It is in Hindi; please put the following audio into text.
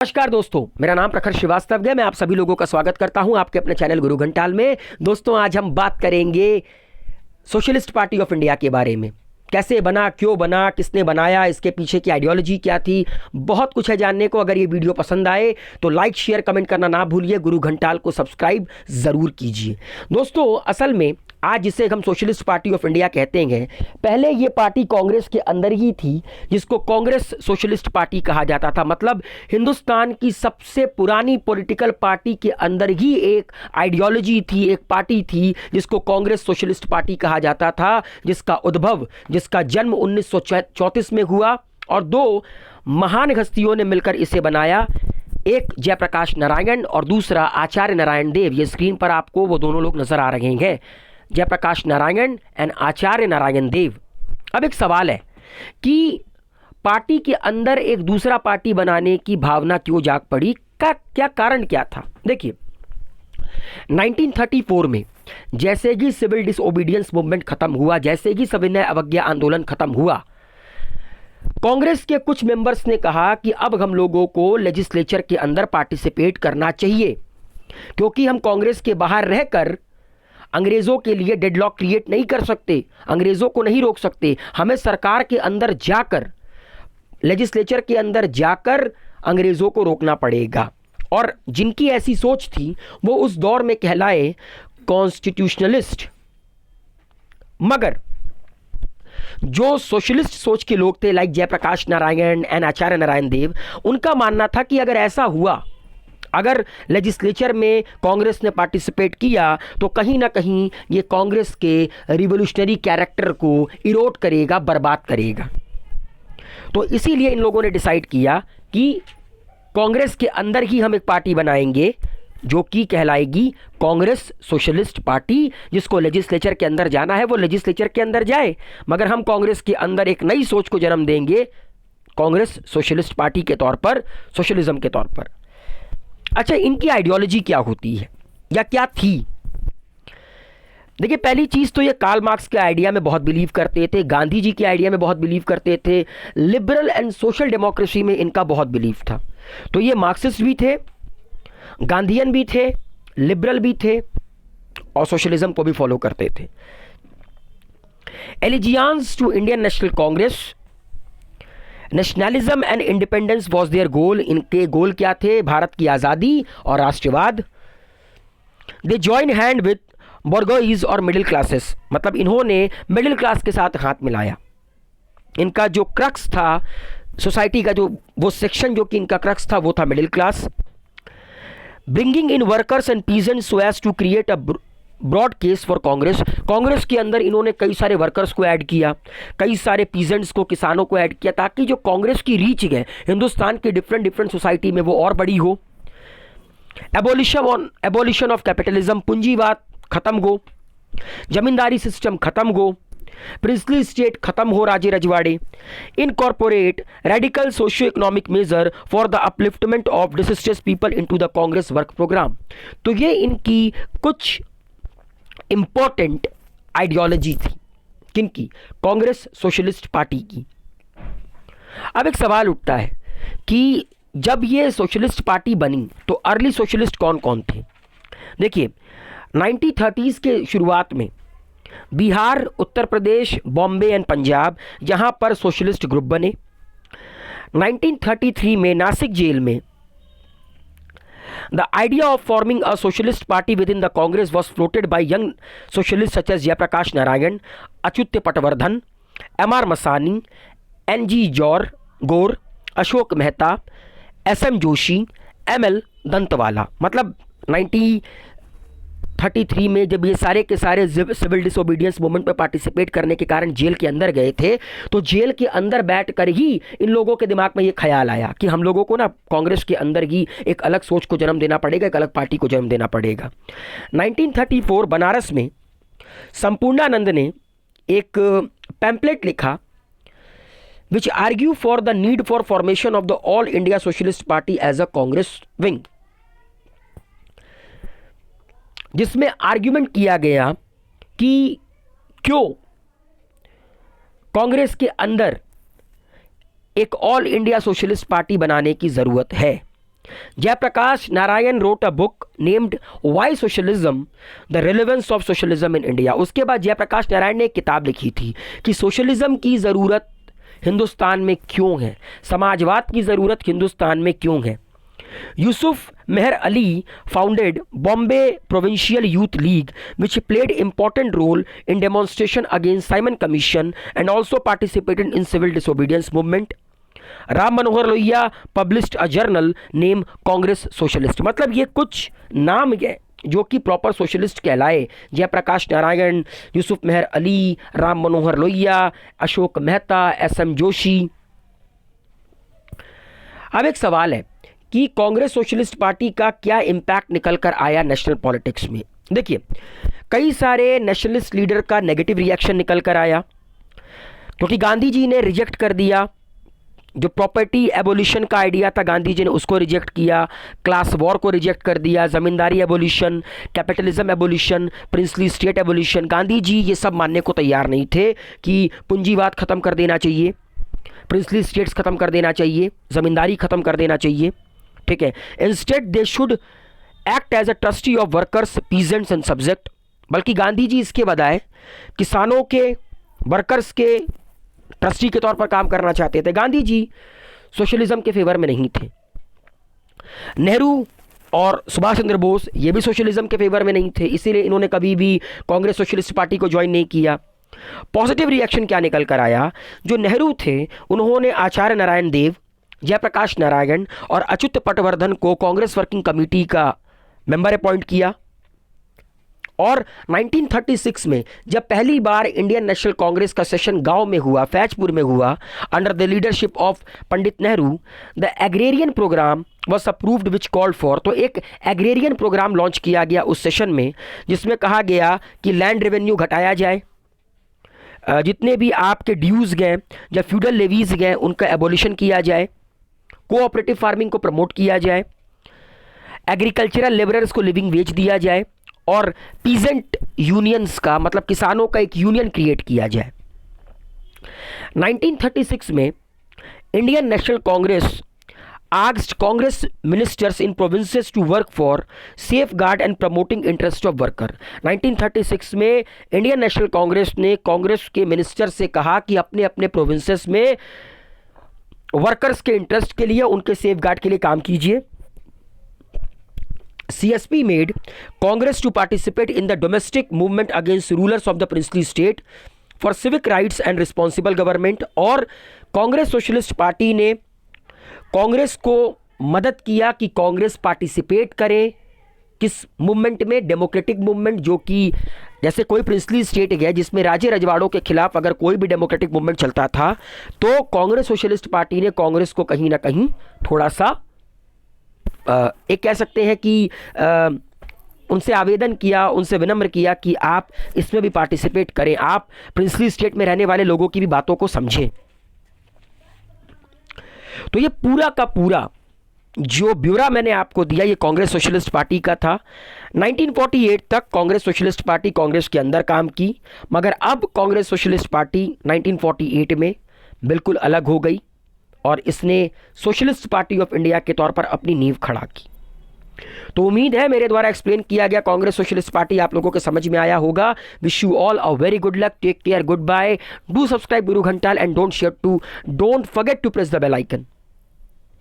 नमस्कार दोस्तों, मेरा नाम प्रखर श्रीवास्तव है। मैं आप सभी लोगों का स्वागत करता हूं आपके अपने चैनल गुरु घंटाल में। दोस्तों, आज हम बात करेंगे सोशलिस्ट पार्टी ऑफ इंडिया के बारे में। कैसे बना, क्यों बना, किसने बनाया, इसके पीछे की आइडियोलॉजी क्या थी, बहुत कुछ है जानने को। अगर ये वीडियो पसंद आए तो लाइक, शेयर, कमेंट करना ना भूलिए। गुरु घंटाल को सब्सक्राइब ज़रूर कीजिए। दोस्तों, असल में आज जिसे हम सोशलिस्ट पार्टी ऑफ इंडिया कहते हैं, पहले ये पार्टी कांग्रेस के अंदर ही थी, जिसको कांग्रेस सोशलिस्ट पार्टी कहा जाता था। मतलब हिंदुस्तान की सबसे पुरानी पॉलिटिकल पार्टी के अंदर ही एक आइडियोलॉजी थी, एक पार्टी थी जिसको कांग्रेस सोशलिस्ट पार्टी कहा जाता था, जिसका उद्भव, जिसका जन्म 1934 में हुआ और दो महान हस्तियों ने मिलकर इसे बनाया। एक जयप्रकाश नारायण और दूसरा आचार्य नारायण देव। ये स्क्रीन पर आपको वो दोनों लोग नजर आ रहे हैं, जयप्रकाश नारायण एंड आचार्य नारायण देव। अब एक सवाल है कि पार्टी के अंदर एक दूसरा पार्टी बनाने की भावना क्यों जाग पड़ी, का क्या कारण क्या था। देखिए, 1934 में जैसे ही सिविल डिसओबीडियंस मूवमेंट खत्म हुआ, जैसे ही सविनय अवज्ञा आंदोलन खत्म हुआ, कांग्रेस के कुछ मेंबर्स ने कहा कि अब हम लोगों को लेजिस्लेचर के अंदर पार्टिसिपेट करना चाहिए, क्योंकि हम कांग्रेस के बाहर रहकर अंग्रेज़ों के लिए डेडलॉक क्रिएट नहीं कर सकते, अंग्रेज़ों को नहीं रोक सकते। हमें सरकार के अंदर जाकर, लेजिस्लेचर के अंदर जाकर अंग्रेज़ों को रोकना पड़ेगा। और जिनकी ऐसी सोच थी वो उस दौर में कहलाए कॉन्स्टिट्यूशनलिस्ट। मगर जो सोशलिस्ट सोच के लोग थे, लाइक जयप्रकाश नारायण एंड आचार्य नारायण देव, उनका मानना था कि अगर ऐसा हुआ, अगर लेजिस्लेचर में कांग्रेस ने पार्टिसिपेट किया तो कहीं ना कहीं ये कांग्रेस के रिवोल्यूशनरी कैरेक्टर को इरोड करेगा, बर्बाद करेगा। तो इसीलिए इन लोगों ने डिसाइड किया कि कांग्रेस के अंदर ही हम एक पार्टी बनाएंगे जो कि कहलाएगी कांग्रेस सोशलिस्ट पार्टी। जिसको लेजिस्लेचर के अंदर जाना है वो लेजिस्लेचर के अंदर जाए, मगर हम कांग्रेस के अंदर एक नई सोच को जन्म देंगे, कांग्रेस सोशलिस्ट पार्टी के तौर पर, सोशलिज्म के तौर पर। अच्छा, इनकी आइडियोलॉजी क्या होती है या क्या थी। देखिए, पहली चीज तो ये कार्ल मार्क्स के आइडिया में बहुत बिलीव करते थे, गांधी जी के आइडिया में बहुत बिलीव करते थे, लिबरल एंड सोशल डेमोक्रेसी में इनका बहुत बिलीव था। तो ये मार्क्सिस्ट भी थे, गांधीयन भी थे, लिबरल भी थे और सोशलिज्म को भी फॉलो करते थे। Allegiance to Indian National Congress, nationalism and independence was their goal. इनके गोल क्या थे? भारत की आज़ादी और राष्ट्रवाद। They join hand with bourgeois और मिडिल क्लासेस, मतलब इन्होंने मिडिल क्लास के साथ हाथ मिलाया। इनका जो क्रक्स था सोसाइटी का, जो वो सेक्शन जो कि इनका क्रक्स था, वो था middle class. Bringing in workers and peasants so as to create a broad case for Congress. Congress के अंदर इन्होंने कई सारे वर्कर्स को ऐड किया, कई सारे पीजेंट्स को, किसानों को ऐड किया, ताकि जो कांग्रेस की रीच है हिंदुस्तान के डिफरेंट सोसाइटी में वो और बड़ी हो। एबोलिशन ऑफ कैपिटलिज्म, पूंजीवाद खत्म हो, जमींदारी सिस्टम खत्म हो, प्रिंसली स्टेट खत्म हो, राजे रजवाड़े। Incorporate radical socio economic measure for the upliftment of distressed people into the Congress work programme. तो ये इनकी कुछ इंपॉर्टेंट आइडियोलॉजी थी। किनकी? कांग्रेस सोशलिस्ट पार्टी की। अब एक सवाल उठता है कि जब ये सोशलिस्ट पार्टी बनी तो अर्ली सोशलिस्ट कौन कौन थे। देखिए, 1930s के शुरुआत में बिहार, उत्तर प्रदेश, बॉम्बे एंड पंजाब, जहां पर सोशलिस्ट ग्रुप बने। 1933 में नासिक जेल में the idea of forming a socialist party within the Congress was floated by young socialists such as Jayaprakash Narayan, Achyuta Patwardhan, M.R. Masani, N.G. Gore, Ashok Mehta, S.M. Joshi, M.L. दंतवाला। मतलब 1933 में जब ये सारे के सारे सिविल डिसोबीडियंस मूवमेंट में पार्टिसिपेट करने के कारण जेल के अंदर गए थे, तो जेल के अंदर बैठकर ही इन लोगों के दिमाग में ये ख्याल आया कि हम लोगों को ना कांग्रेस के अंदर ही एक अलग सोच को जन्म देना पड़ेगा, एक अलग पार्टी को जन्म देना पड़ेगा। 1934 बनारस में संपूर्णानंद ने एक पैम्पलेट लिखा, which argue for the need for formation of the All India Socialist Party as a Congress wing, जिसमें आर्ग्यूमेंट किया गया कि क्यों कांग्रेस के अंदर एक ऑल इंडिया सोशलिस्ट पार्टी बनाने की ज़रूरत है। Jayaprakash Narayan wrote a book named Why Socialism: The Relevance of Socialism in India. उसके बाद जयप्रकाश नारायण ने एक किताब लिखी थी कि सोशलिज्म की ज़रूरत हिंदुस्तान में क्यों है, समाजवाद की ज़रूरत हिंदुस्तान में क्यों है. Yusuf Meher Ali founded Bombay Provincial Youth League, which played important role in demonstration against Simon Commission and also participated in civil disobedience movement. Ram Manohar Lohia published a journal name Congress socialist. मतलब ये कुछ नाम है जो कि प्रॉपर सोशलिस्ट कहलाए. जयप्रकाश नारायण, यूसुफ मेहर अली, राम मनोहर लोहिया, अशोक मेहता, एस.एम. जोशी. अब एक सवाल है कि कांग्रेस सोशलिस्ट पार्टी का क्या इम्पैक्ट निकल कर आया नेशनल पॉलिटिक्स में. देखिए, कई सारे नेशनलिस्ट लीडर का नेगेटिव रिएक्शन निकल कर आया, क्योंकि गांधी जी ने रिजेक्ट कर दिया जो प्रॉपर्टी एबोलिशन का आइडिया था. गांधी जी ने उसको रिजेक्ट किया, क्लास वॉर को रिजेक्ट कर दिया, zamindari abolition, capitalism abolition, princely state abolition. Gandhi ji ये सब मानने को तैयार नहीं थे कि पूंजीवाद ख़त्म कर देना चाहिए, प्रिंसली स्टेट्स ख़त्म कर देना चाहिए, ज़मींदारी ख़त्म कर देना चाहिए. ठीक है. Instead they should act as a trustee of workers, peasants and subject. बल्कि गांधी जी इसके बजाय किसानों के, वर्कर्स के ट्रस्टी के तौर पर काम करना चाहते थे. गांधी जी सोशलिज्म के फेवर में नहीं थे. नेहरू और सुभाष चंद्र बोस ये भी सोशलिज्म के फेवर में नहीं थे, इसीलिए इन्होंने कभी भी कांग्रेस सोशलिस्ट पार्टी को ज्वाइन नहीं किया. पॉजिटिव रिएक्शन क्या निकल कर आया? जो नेहरू थे उन्होंने आचार्य नारायण देव, जयप्रकाश नारायण और अच्युत पटवर्धन को कांग्रेस वर्किंग कमेटी का मेंबर अपॉइंट किया. और 1936 में जब पहली बार इंडियन नेशनल कांग्रेस का सेशन गांव में हुआ, फैजपुर में हुआ, under the leadership of Pandit Nehru, the agrarian program was approved which called for. तो एक एग्रेरियन प्रोग्राम लॉन्च किया गया उस सेशन में, जिसमें कहा गया कि लैंड रेवेन्यू घटाया जाए, जितने भी आपके ड्यूज गए या फ्यूडल लेवीज गए उनका एबोलिशन किया जाए, कोऑपरेटिव फार्मिंग को प्रमोट किया जाए, एग्रीकल्चरल लेबरर्स को लिविंग वेज दिया जाए और पीजेंट यूनियंस का, मतलब किसानों का एक यूनियन क्रिएट किया जाए. 1936 में Indian National Congress asked Congress ministers in provinces to work for safeguard and promoting interest of worker. 1936 में इंडियन नेशनल कांग्रेस ने कांग्रेस के मिनिस्टर से कहा कि अपने अपने प्रोविंसेस में वर्कर्स के इंटरेस्ट के लिए, उनके सेफगार्ड के लिए काम कीजिए. CSP made Congress to participate in the domestic movement against rulers of the princely state for civic rights and responsible government. और कांग्रेस सोशलिस्ट पार्टी ने कांग्रेस को मदद किया कि कांग्रेस पार्टिसिपेट करे किस मूवमेंट में? डेमोक्रेटिक मूवमेंट, जो कि जैसे कोई प्रिंसली स्टेट है जिसमें राजे रजवाड़ों के खिलाफ अगर कोई भी डेमोक्रेटिक मूवमेंट चलता था तो कांग्रेस सोशलिस्ट पार्टी ने कांग्रेस को कहीं ना कहीं थोड़ा सा एक कह सकते हैं कि उनसे आवेदन किया, उनसे विनम्र किया कि आप इसमें भी पार्टिसिपेट करें, आप प्रिंसली स्टेट में रहने वाले लोगों की भी बातों को समझें. तो ये पूरा का पूरा जो ब्यौरा मैंने आपको दिया ये कांग्रेस सोशलिस्ट पार्टी का था. 1948 तक कांग्रेस सोशलिस्ट पार्टी कांग्रेस के अंदर काम की, मगर अब कांग्रेस सोशलिस्ट पार्टी 1948 में बिल्कुल अलग हो गई और इसने सोशलिस्ट पार्टी ऑफ इंडिया के तौर पर अपनी नींव खड़ा की. तो उम्मीद है मेरे द्वारा एक्सप्लेन किया गया कांग्रेस सोशलिस्ट पार्टी आप लोगों के समझ में आया होगा. Wish you all a very good luck, take care, goodbye, do subscribe Guru Ghantal and don't forget to press the bell icon.